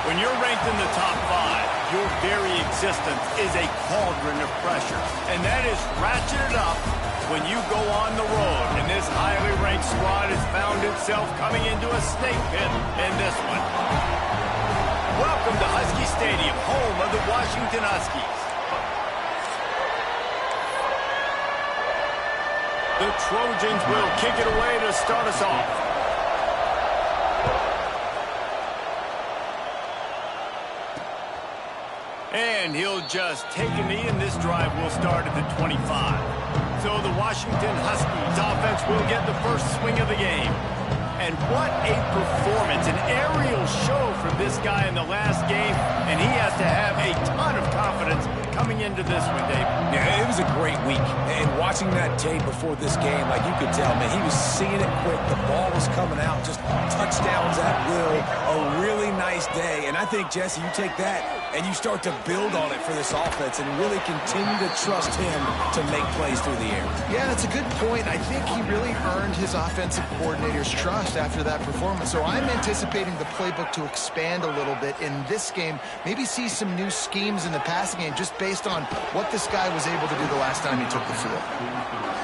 When you're ranked in the top 5, your very existence is a cauldron of pressure. And that is ratcheted up when you go on the road. And this highly ranked squad has found itself coming into a snake pit in this one. Welcome to Husky Stadium, home of the Washington Huskies. The Trojans will kick it away to start us off. And he'll just take a knee, and this drive will start at the 25. So the Washington Huskies offense will get the first swing of the game. And what a performance, an aerial show from this guy in the last game, and he has to have a ton of confidence coming into this one, Dave. Yeah, it was a great week, and watching that tape before this game, like you could tell, man, he was seeing it quick. The ball was coming out, just touchdowns at will. A really nice day, and I think, Jesse, you take that and you start to build on it for this offense and really continue to trust him to make plays through the air. Yeah, that's a good point. I think he really earned his offensive coordinator's trust after that performance. So I'm anticipating the playbook to expand a little bit in this game, maybe see some new schemes in the passing game just based on what this guy was able to do the last time he took the field.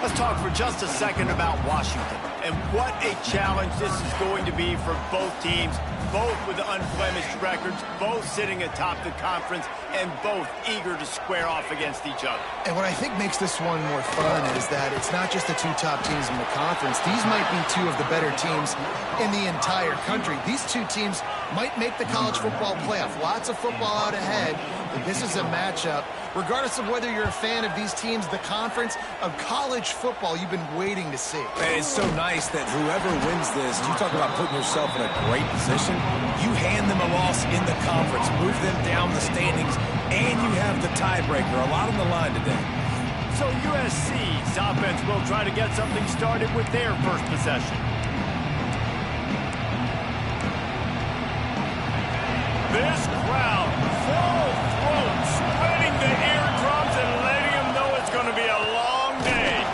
Let's talk for just a second about Washington and what a challenge this is going to be for both teams, both with unblemished records, both sitting atop the conference, and both eager to square off against each other. And what I think makes this one more fun is that it's not just the two top teams in the conference. These might be two of the better teams in the entire country. These two teams might make the college football playoff. Lots of football out ahead, but this is a matchup. Regardless of whether you're a fan of these teams, the conference of college football you've been waiting to see. And it's so nice that whoever wins this, you talk about putting yourself in a great position, you hand them a loss in the conference, move them down the standings, and you have the tiebreaker. A lot on the line today. So USC's offense will try to get something started with their first possession. This crowd, full throat, spreading the eardrums and letting them know it's going to be a long day.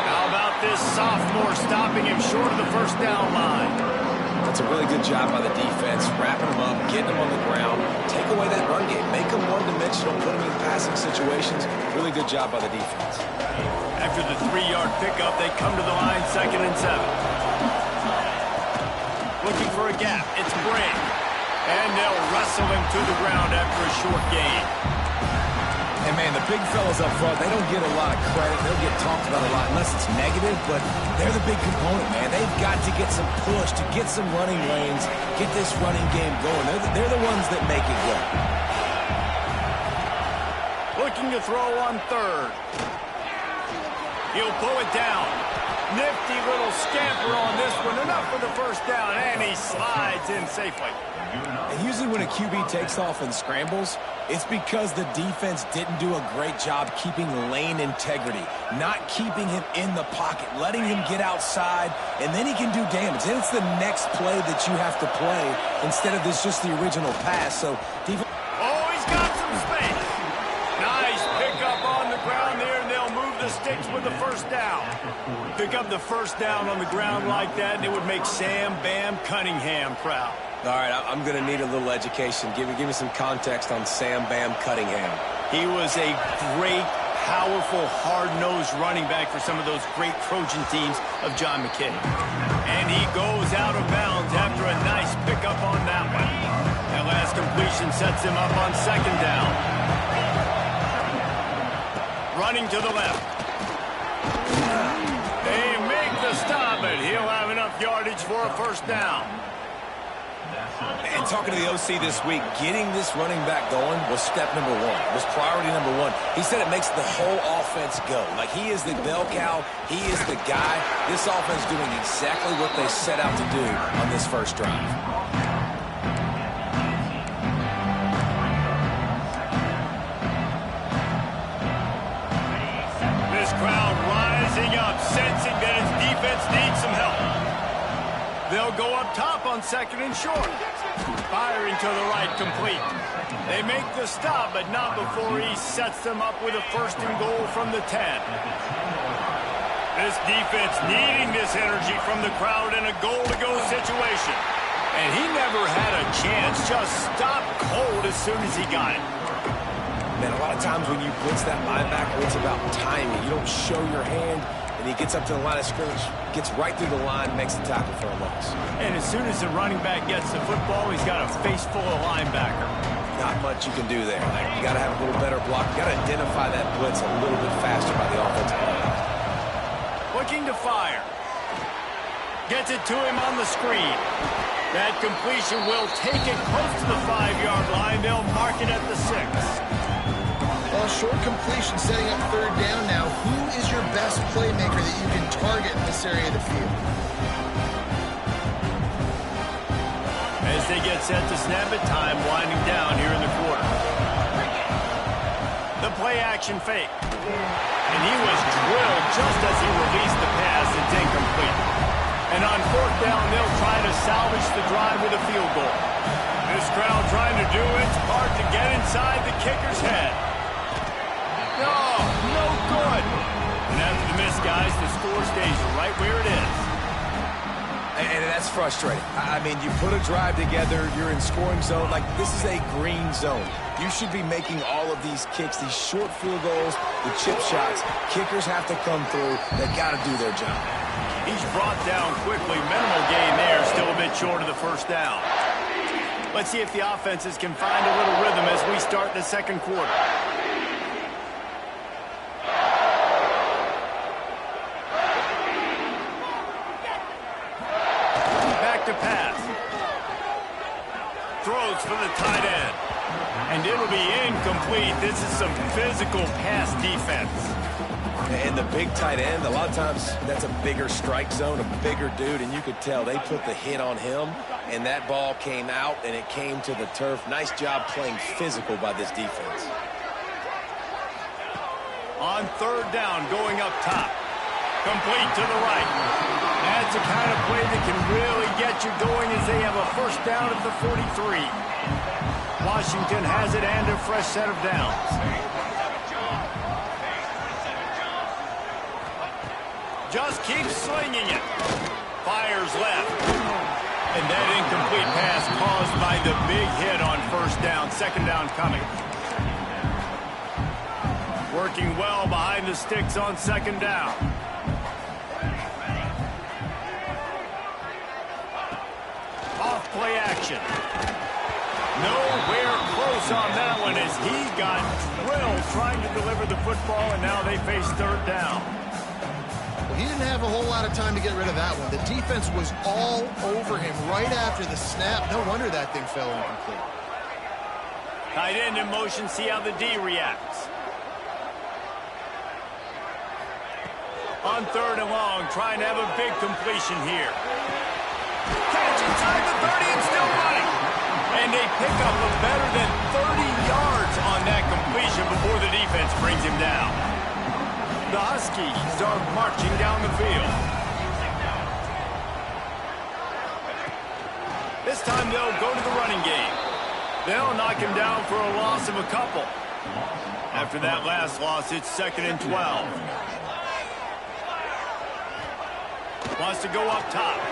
How about this sophomore stopping him short of the first down line? That's a really good job by the defense, wrapping them up, getting them on the ground, take away that run game, make them one-dimensional, put them in passing situations. Really good job by the defense. After the 3-yard pickup, they come to the line, 2nd and 7. Looking for a gap, it's Brand. And they'll wrestle him to the ground after a short gain. And, man, the big fellas up front, they don't get a lot of credit. They'll get talked about a lot unless it's negative, but they're the big component, man. They've got to get some push, to get some running lanes, get this running game going. They're the ones that make it go. Looking to throw on 3rd. He'll pull it down. Nifty little scamper on this one. Enough for the first down, and he slides in safely. And usually when a QB takes off and scrambles, it's because the defense didn't do a great job keeping lane integrity, not keeping him in the pocket, letting him get outside, and then he can do damage. Then it's the next play that you have to play instead of this just the original pass. So defense. Oh, he's got some space. Nice pickup on the ground there, and they'll move the sticks with the first down. Pick up the first down on the ground like that, and it would make Sam Bam Cunningham proud. All right, I'm going to need a little education. Give me some context on Sam Bam Cunningham. He was a great, powerful, hard-nosed running back for some of those great Trojan teams of John McKay. And he goes out of bounds after a nice pickup on that one. That last completion sets him up on 2nd down. Running to the left. They make the stop, and he'll have enough yardage for a first down. And talking to the OC this week, getting this running back going was step number 1, was priority number 1. He said it makes the whole offense go. Like, he is the bell cow, he is the guy. This offense doing exactly what they set out to do on this first drive. This crowd rising up, sensing that his defense needs some help. They'll go up top on 2nd and short. Firing to the right, complete. They make the stop, but not before he sets them up with a 1st and goal from the 10. This defense needing this energy from the crowd in a goal-to-go situation. And he never had a chance blitz just stopped cold as soon as he got it. Man, a lot of times when you blitz that linebacker, it's about timing. You don't show your hand, and he gets up to the line of scrimmage, gets right through the line, makes the tackle for a loss. And as soon as the running back gets the football, he's got a face full of linebacker. Not much you can do there. You got to have a little better block. You got to identify that blitz a little bit faster by the offensive line. Looking to fire. Gets it to him on the screen. That completion will take it close to the 5-yard line. They'll mark it at the 6. Well, short completion setting up third down now. Who is your best playmaker that you can target in this area of the field? As they get set to snap it, time winding down here in the quarter. The play action fake. And he was drilled just as he released the pass. It's incomplete. And on fourth down, they'll try to salvage the drive with a field goal. This crowd trying to do its part to get inside the kicker's head. Oh, no good. And after the miss, guys, the score stays right where it is. And that's frustrating. I mean, you put a drive together, you're in scoring zone. Like, this is a green zone. You should be making all of these kicks, these short field goals, the chip shots. Kickers have to come through. They got to do their job. He's brought down quickly. Minimal gain there. Still a bit short of the first down. Let's see if the offenses can find a little rhythm as we start the second quarter. Back to pass. Throws for the tight end. And it'll be incomplete. This is some physical pass defense. And the big tight end, a lot of times that's a bigger strike zone, a bigger dude, and you could tell they put the hit on him, and that ball came out, and it came to the turf. Nice job playing physical by this defense. On third down, going up top. Complete to the right. That's the kind of play that can really get you going as they have a first down at the 43. Washington has it and a fresh set of downs. Just keeps slinging it. Fires left. And that incomplete pass caused by the big hit on first down. Second down coming. Working well behind the sticks on second down. Off play action. Nowhere close on that one as he got drilled trying to deliver the football, and now they face third down. He didn't have a whole lot of time to get rid of that one. The defense was all over him right after the snap. No wonder that thing fell incomplete. Tight end in motion, see how the D reacts. On third and long, trying to have a big completion here. Catch inside the 30 and still running. And they pick up a better than 30 yards on that completion before the defense brings him down. The Huskies are marching down the field. This time they'll go to the running game. They'll knock him down for a loss of a couple. After that last loss, it's 2nd and 12. Wants to go up top.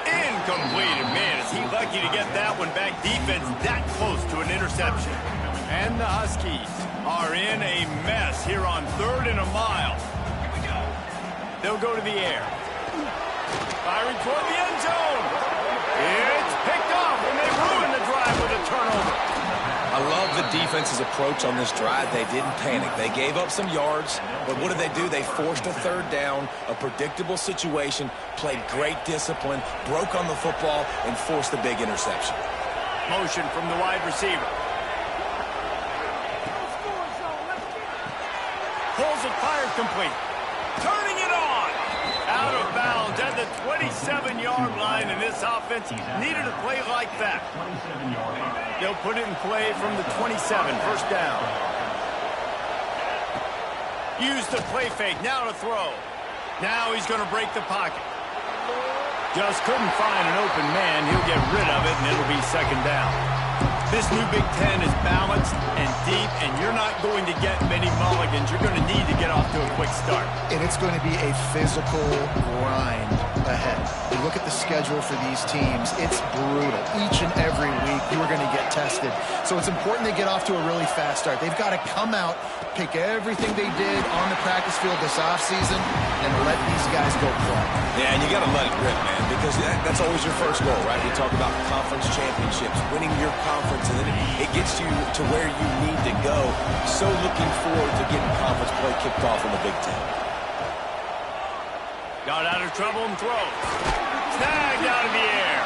Incomplete. Man, is he lucky to get that one back. Defense that close to an interception. And the Huskies are in a mess here on 3rd and a mile. They'll go to the air. Firing toward the end zone. It's picked off, and they ruin the drive with a turnover. I love the defense's approach on this drive. They didn't panic. They gave up some yards, but what did they do? They forced a third down, a predictable situation, played great discipline, broke on the football, and forced the big interception. Motion from the wide receiver. Pulls it, fired complete. Turning it on. Out of bounds at the 27-yard line, and this offense needed a play like that. They'll put it in play from the 27, first down. Use the play fake, now to throw. Now he's going to break the pocket. Just couldn't find an open man. He'll get rid of it, and it'll be second down. This new Big Ten is balanced and deep, and you're not going to get many mulligans. You're going to need to get off to a quick start. And it's going to be a physical grind ahead. You look at the schedule for these teams, it's brutal each and every rested. So it's important they get off to a really fast start. They've got to come out, pick everything they did on the practice field this offseason, and let these guys go play. Yeah, and you got to let it rip, man, because that's always your first goal, right? We talk about conference championships, winning your conference, and then it gets you to where you need to go. So looking forward to getting conference play kicked off in the Big Ten. Got out of trouble and throws. Snagged out of the air.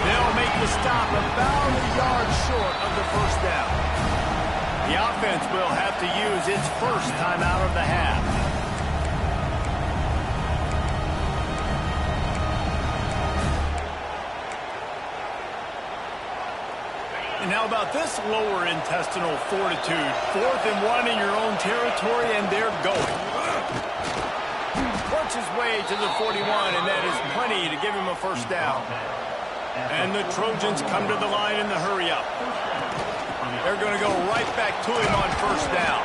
They'll make the stop about a yard short of the first down. The offense will have to use its first timeout of the half. And how about this lower intestinal fortitude? 4th and 1 in your own territory, and they're going. Works his way to the 41, and that is plenty to give him a first down. And the Trojans come to the line in the hurry-up. They're going to go right back to him on first down.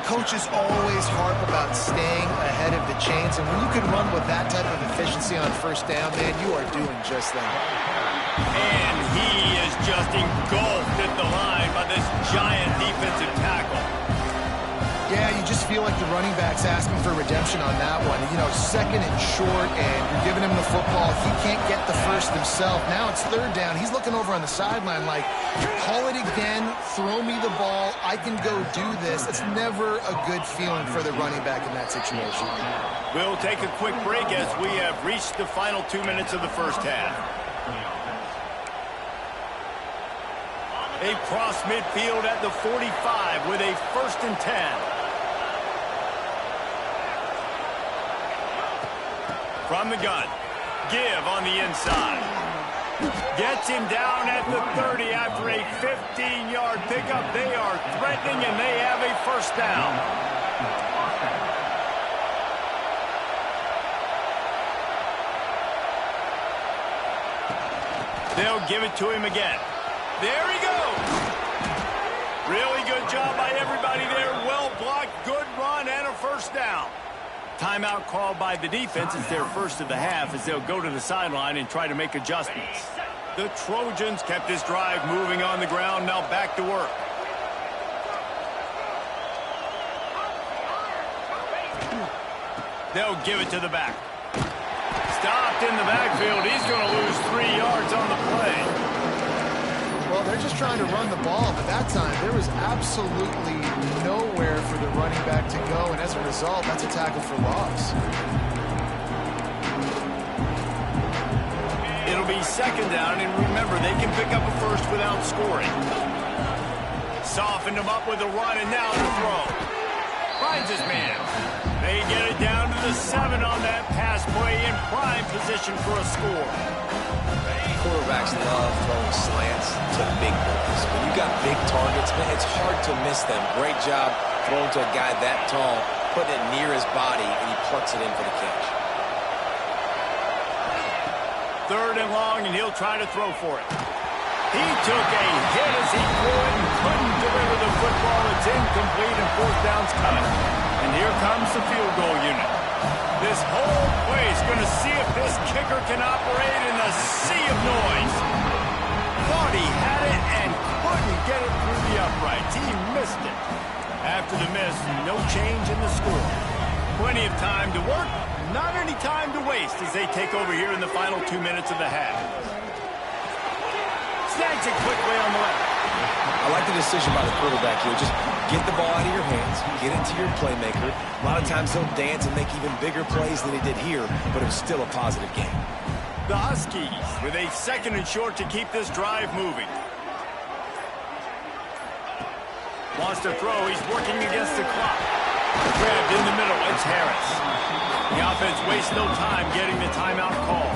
Coaches always harp about staying ahead of the chains, and when you can run with that type of efficiency on first down, man, you are doing just that. And he is just engulfed at the line by this giant defensive tackle. Yeah, you just feel like the running back's asking for redemption on that one. You know, 2nd and short, and you're giving him the football. He can't get the first himself. Now it's 3rd down. He's looking over on the sideline like, call it again, throw me the ball, I can go do this. It's never a good feeling for the running back in that situation. We'll take a quick break as we have reached the final 2 minutes of the first half. A cross midfield at the 45 with a 1st and 10. From the gun, give on the inside. Gets him down at the 30 after a 15-yard pickup. They are threatening, and they have a first down. They'll give it to him again. There he goes. Really good job by everybody there. Well blocked, good run, and a first down. Timeout called by the defense. It's their first of the half as they'll go to the sideline and try to make adjustments. The Trojans kept this drive moving on the ground. Now back to work. They'll give it to the back. Stopped in the backfield. He's going to lose 3 yards on the play. Well, they're just trying to run the ball, but that time there was absolutely nowhere for the running back to go, and as a result, that's a tackle for loss. It'll be 2nd down, and remember, they can pick up a first without scoring. Softened him up with a run, and now the throw. Finds his man. They get it down to the 7 on that pass play in prime position for a score. Quarterbacks love throwing slants to big boys. When you got big targets, man, it's hard to miss them. Great job throwing to a guy that tall, putting it near his body, and he plucks it in for the catch. 3rd and long, and he'll try to throw for it. He took a hit as he threw it and couldn't deliver the football. It's incomplete, and 4th down's coming. And here comes the field goal unit. This whole place going to see if this kicker can operate in a sea of noise. Thought he had it and couldn't get it through the uprights. He missed it. After the miss, no change in the score. Plenty of time to work, not any time to waste as they take over here in the final 2 minutes of the half. Snags it quickly on the left. I like the decision by the quarterback here. Just get the ball out of your hands, get it to your playmaker. A lot of times he'll dance and make even bigger plays than he did here, but it was still a positive game. The Huskies with a 2nd and short to keep this drive moving. Wants to throw. He's working against the clock. Grabbed in the middle. It's Harris. The offense wastes no time getting the timeout call.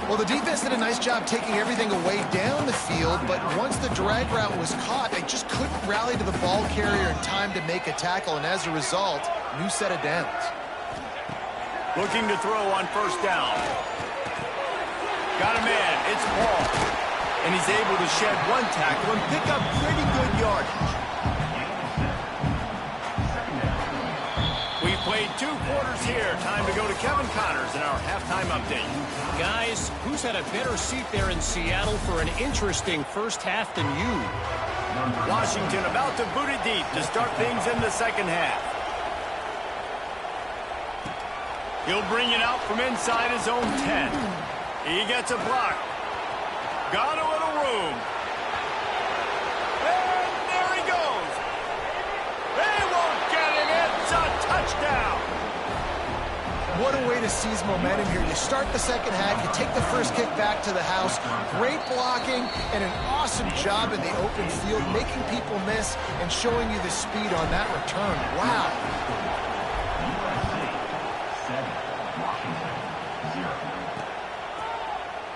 Well, the defense did a nice job taking everything away down the field, but once the drag route was caught, they just couldn't rally to the ball carrier in time to make a tackle, and as a result, new set of downs. Looking to throw on first down. Got a man. It's Paul. And he's able to shed one tackle and pick up pretty good yardage. We've played 2 quarters here. Time to go to Kevin Connors in our halftime update. Guys, who's had a better seat there in Seattle for an interesting first half than you? Washington about to boot it deep to start things in the second half. He'll bring it out from inside his own 10. He gets a block. Got a little room. And there he goes. They won't get him. It's a touchdown. What a way to seize momentum here. You start the second half, you take the first kick back to the house. Great blocking and an awesome job in the open field, making people miss and showing you the speed on that return. Wow.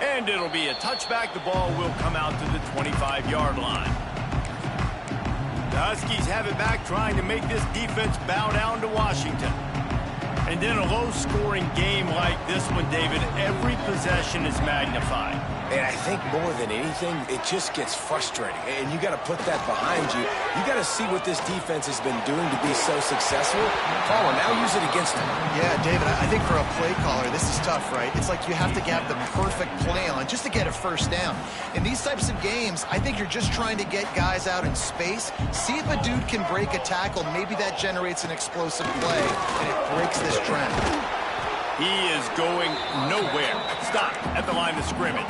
And it'll be a touchback. The ball will come out to the 25-yard line. The Huskies have it back, trying to make this defense bow down to Washington. And in a low-scoring game like this one, David, every possession is magnified. And I think more than anything, it just gets frustrating. And you got to put that behind you. You got to see what this defense has been doing to be so successful. Call it, now use it against them. Yeah, David, I think for a play caller, this is tough, right? It's like you have to have the perfect play on just to get a first down. In these types of games, I think you're just trying to get guys out in space, see if a dude can break a tackle. Maybe that generates an explosive play, and it breaks this trend. He is going nowhere. Stop at the line of scrimmage.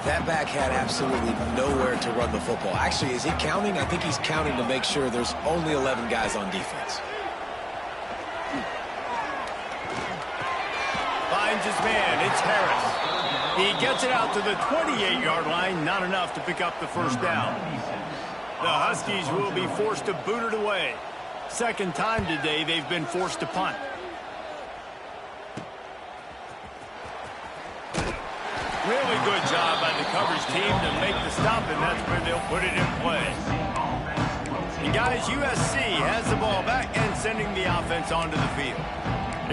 That back had absolutely nowhere to run the football. Actually, is he counting? I think he's counting to make sure there's only 11 guys on defense. Finds his man. It's Harris. He gets it out to the 28-yard line. Not enough to pick up the first down. The Huskies will be forced to boot it away. Second time today they've been forced to punt. Really good job by the coverage team to make the stop, and that's where they'll put it in play. And guys, USC has the ball back and sending the offense onto the field.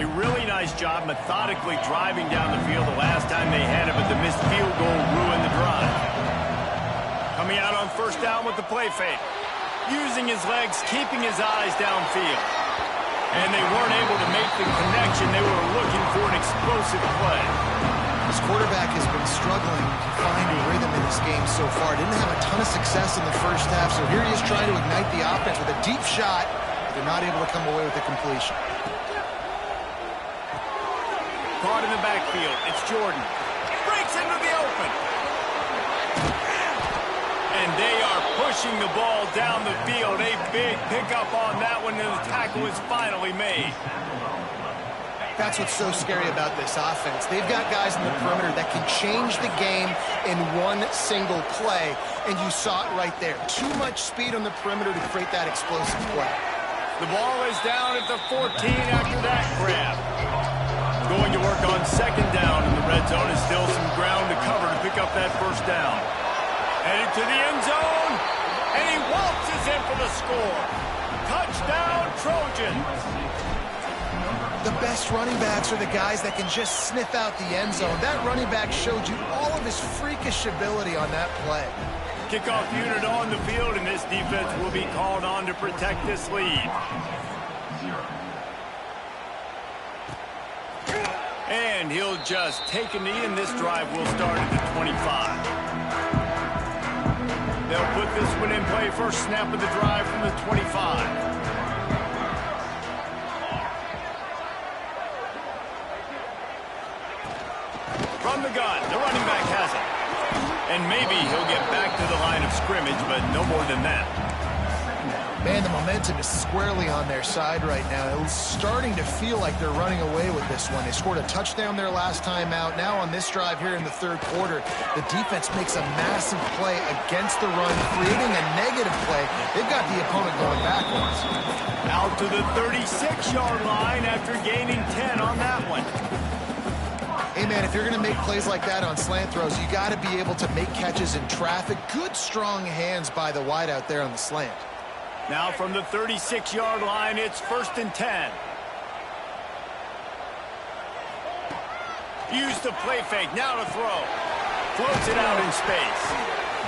A really nice job methodically driving down the field the last time they had it, but the missed field goal ruined the drive. Coming out on first down with the play fake. Using his legs, keeping his eyes downfield. And they weren't able to make the connection. They were looking for an explosive play. This quarterback has been struggling to find a rhythm in this game so far. Didn't have a ton of success in the first half, so here he is trying to ignite the offense with a deep shot, but they're not able to come away with the completion. Caught in the backfield. It's Jordan. Breaks into the open. And they are pushing the ball down the field. A big pickup on that one, and the tackle is finally made. That's what's so scary about this offense. They've got guys in the perimeter that can change the game in one single play, and you saw it right there. Too much speed on the perimeter to create that explosive play. The ball is down at the 14 after that grab. Going to work on second down in the red zone. Is still some ground to cover to pick up that first down. Headed to the end zone, and he waltzes in for the score. Touchdown, Trojans. The best running backs are the guys that can just sniff out the end zone. That running back showed you all of his freakish ability on that play. Kickoff unit on the field, and this defense will be called on to protect this lead. And he'll just take a knee, and this drive will start at the 25. They'll put this one in play. First snap of the drive from the 25. From the gun, the running back has it. And maybe he'll get back to the line of scrimmage, but no more than that. Man, the momentum is squarely on their side right now. It's starting to feel like they're running away with this one. They scored a touchdown their last time out. Now on this drive here in the third quarter, the defense makes a massive play against the run, creating a negative play. They've got the opponent going backwards. Out to the 36-yard line after gaining 10 on that one. Hey, man, if you're going to make plays like that on slant throws, you got to be able to make catches in traffic. Good, strong hands by the wide out there on the slant. Now from the 36-yard line, it's 1st and 10. Use the play fake, now to throw. Floats it out in space.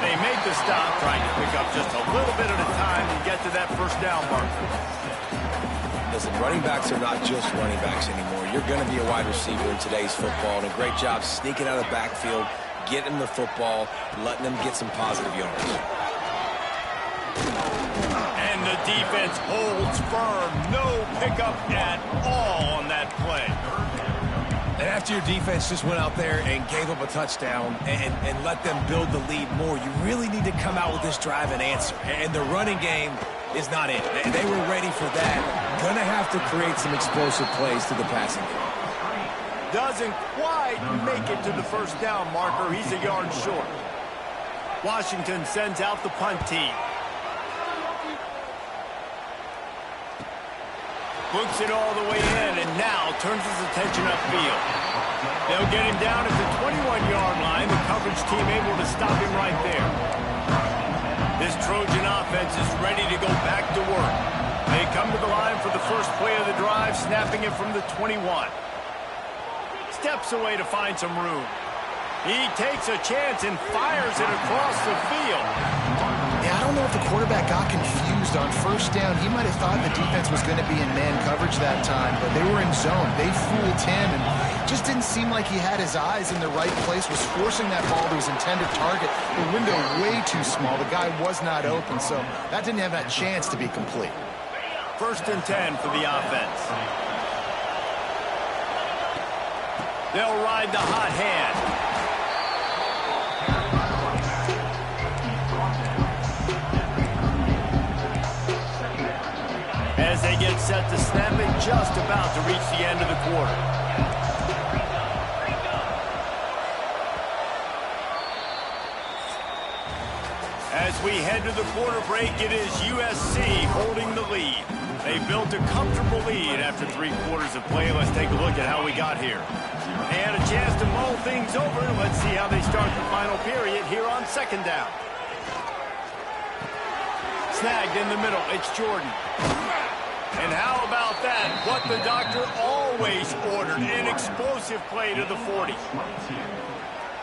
They make the stop, trying to pick up just a little bit at a time and get to that first down marker. Listen, running backs are not just running backs anymore. You're going to be a wide receiver in today's football, and a great job sneaking out of the backfield, getting the football, letting them get some positive yards. And the defense holds firm. No pickup at all on that play. And after your defense just went out there and gave up a touchdown and let them build the lead more, you really need to come out with this drive and answer. And the running game is not it. They were ready for that. Gonna have to create some explosive plays to the passing game. Doesn't quite make it to the first down marker. He's a yard short. Washington sends out the punt team. Books it all the way in, and now turns his attention upfield. They'll get him down at the 21-yard line. The coverage team able to stop him right there. This Trojan offense is ready to go back to work. They come to the line for the first play of the drive, snapping it from the 21. Steps away to find some room. He takes a chance and fires it across the field. Yeah, I don't know if the quarterback got confused on first down. He might have thought the defense was going to be in man coverage that time, but they were in zone. They fooled him and just didn't seem like he had his eyes in the right place, was forcing that ball to his intended target. The window way too small. The guy was not open, so that didn't have that chance to be complete. 1st and 10 for the offense. They'll ride the hot hand. As they get set to snap it, just about to reach the end of the quarter. As we head to the quarter break, it is USC holding the lead. They built a comfortable lead after 3 quarters of play. Let's take a look at how we got here. They had a chance to mull things over. Let's see how they start the final period here on 2nd down. Snagged in the middle. It's Jordan. And how about that? What the doctor always ordered. An explosive play to the 40.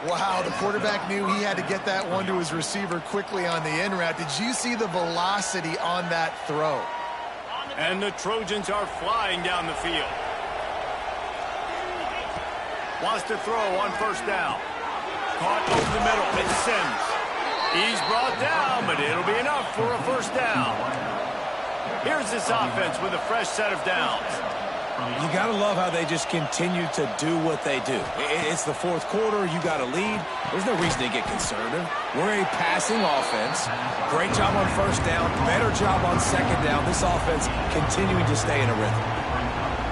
Wow, the quarterback knew he had to get that one to his receiver quickly on the in route. Did you see the velocity on that throw? And the Trojans are flying down the field. Wants to throw on 1st down. Caught over the middle. It's Sims. He's brought down, but it'll be enough for a 1st down. Here's this offense with a fresh set of downs. You got to love how they just continue to do what they do. It's the 4th quarter. You got a lead. There's no reason to get conservative. We're a passing offense. Great job on 1st down. Better job on 2nd down. This offense continuing to stay in a rhythm.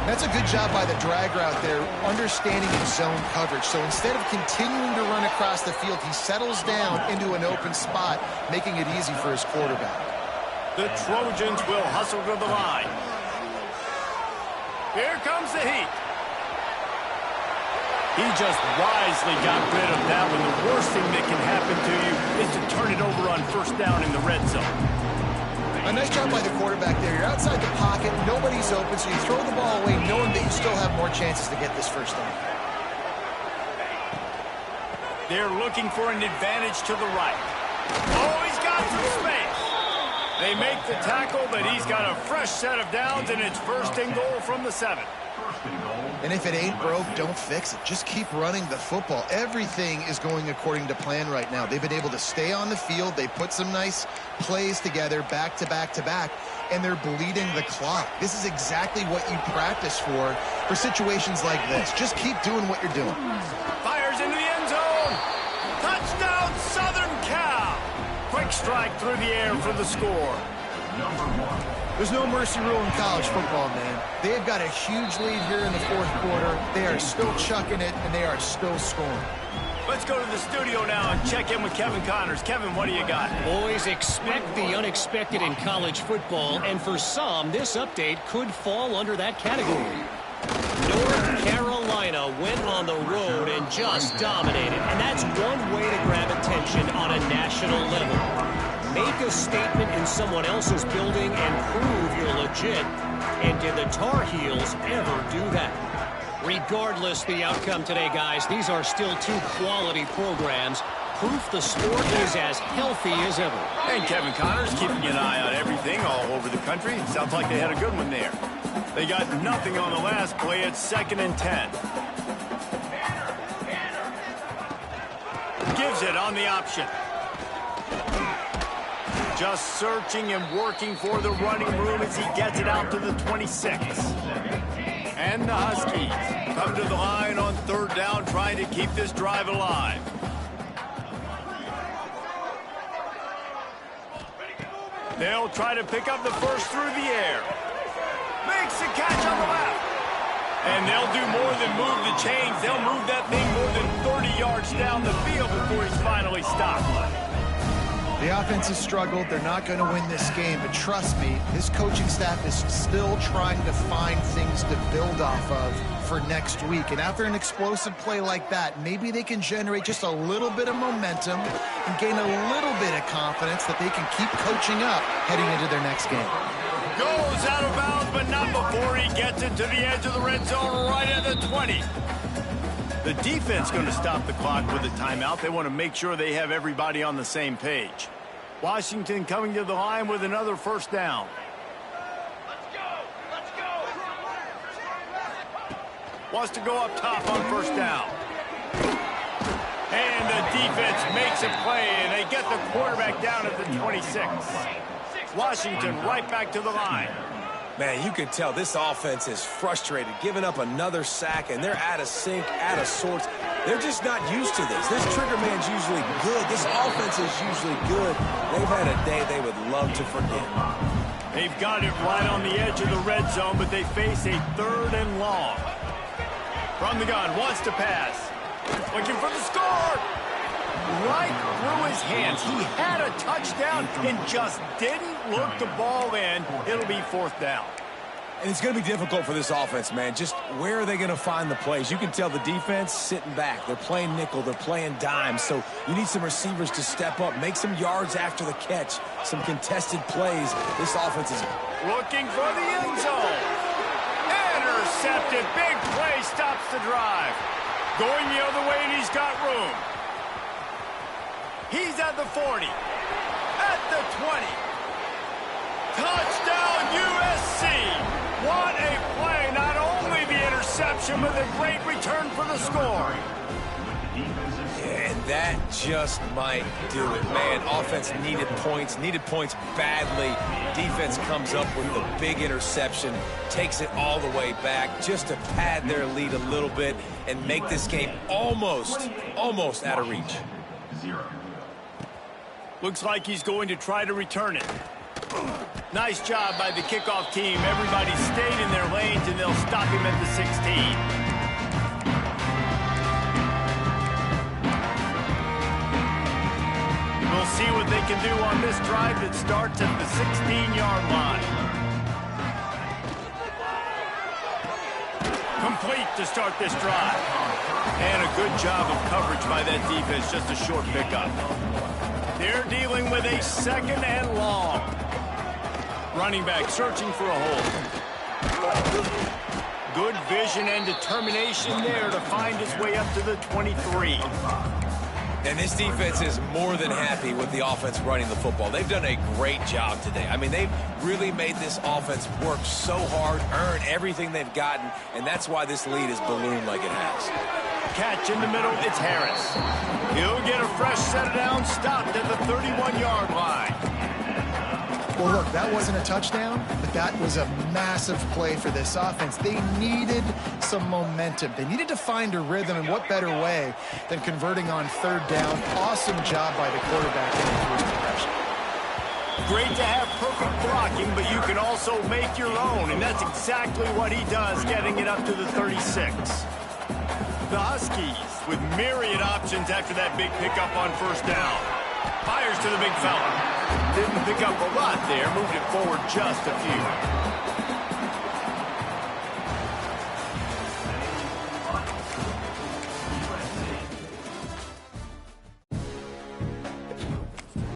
That's a good job by the drag route there, understanding his zone coverage. So instead of continuing to run across the field, he settles down into an open spot, making it easy for his quarterback. The Trojans will hustle to the line. Here comes the heat. He just wisely got rid of that one. The worst thing that can happen to you is to turn it over on 1st down in the red zone. A nice job by the quarterback there. You're outside the pocket, nobody's open, so you throw the ball away knowing that you still have more chances to get this 1st down. They're looking for an advantage to the right. Oh, he's got some space. They make the tackle, but he's got a fresh set of downs, and it's 1st and goal from the 7. And if it ain't broke, don't fix it. Just keep running the football. Everything is going according to plan right now. They've been able to stay on the field. They put some nice plays together back to back to back, and they're bleeding the clock. This is exactly what you practice for situations like this. Just keep doing what you're doing. Fires into the end zone. Touchdown, Southern Cal. Quick strike through the air for the score. There's no mercy rule in college football, man. They've got a huge lead here in the 4th quarter. They are still chucking it, and they are still scoring. Let's go to the studio now and check in with Kevin Connors. Kevin, what do you got? Boys, expect the unexpected in college football, and for some, this update could fall under that category. North Carolina went on the road and just dominated, and that's one way to grab attention on a national level. Make a statement in someone else's building and prove you're legit. And did the Tar Heels ever do that? Regardless the outcome today, guys, these are still 2 quality programs. proof the sport is as healthy as ever. And Kevin Connor's keeping an eye on everything all over the country. Sounds like they had a good one there. They got nothing on the last play. It's 2nd and 10. Gives it on the option. Just searching and working for the running room as he gets it out to the 26. And the Huskies come to the line on 3rd down, trying to keep this drive alive. They'll try to pick up the first through the air. Makes a catch on the left. And they'll do more than move the chains. They'll move that thing more than 30 yards down the field before he's finally stopped. The offense has struggled. They're not going to win this game, but trust me, this coaching staff is still trying to find things to build off of for next week. And after an explosive play like that, maybe they can generate just a little bit of momentum and gain a little bit of confidence that they can keep coaching up heading into their next game. Goes out of bounds, but not before he gets it to the edge of the red zone right at the 20. The defense going to stop the clock with a timeout. They want to make sure they have everybody on the same page. Washington coming to the line with another 1st down. Let's go. Wants to go up top on 1st down. And the defense makes a play, and they get the quarterback down at the 26. Washington right back to the line. Man, you can tell this offense is frustrated, giving up another sack, and they're out of sync, out of sorts. They're just not used to this. This trigger man's usually good. This offense is usually good. They've had a day they would love to forget. They've got it right on the edge of the red zone, but they face a 3rd and long. From the gun, wants to pass. Looking for the score. Right through his hands. He had a touchdown and just didn't look the ball in. It'll be 4th down. And it's going to be difficult for this offense, man. Just where are they going to find the plays? You can tell the defense sitting back. They're playing nickel. They're playing dime. So you need some receivers to step up, make some yards after the catch, some contested plays. This offense is looking for the end zone. Intercepted. Big play stops the drive. Going the other way, and he's got room. He's at the 40. At the 20. Touchdown, USC. What a play. Not only the interception, but the great return for the score. Yeah, and that just might do it, man. Offense needed points badly. Defense comes up with the big interception, takes it all the way back just to pad their lead a little bit and make this game almost out of reach. Looks like he's going to try to return it. Nice job by the kickoff team. Everybody stayed in their lanes, and they'll stop him at the 16. We'll see what they can do on this drive that starts at the 16-yard line. Complete to start this drive. And a good job of coverage by that defense. Just a short pickup. They're dealing with a 2nd and long. Running back searching for a hole. Good vision and determination there to find his way up to the 23. And this defense is more than happy with the offense running the football. They've done a great job today. I mean, they've really made this offense work so hard, earn everything they've gotten, and that's why this lead is ballooned like it has. Catch in the middle, it's Harris. He'll get a fresh set down, stopped at the 31-yard line. Well, look, that wasn't a touchdown, but that was a massive play for this offense. They needed some momentum. They needed to find a rhythm, and what better way than converting on 3rd down. Awesome job by the quarterback getting through his progression. Great to have perfect blocking, but you can also make your own, and that's exactly what he does, getting it up to the 36. The Huskies with myriad options after that big pickup on 1st down. Fires to the big fella. Didn't pick up a lot there, moved it forward just a few.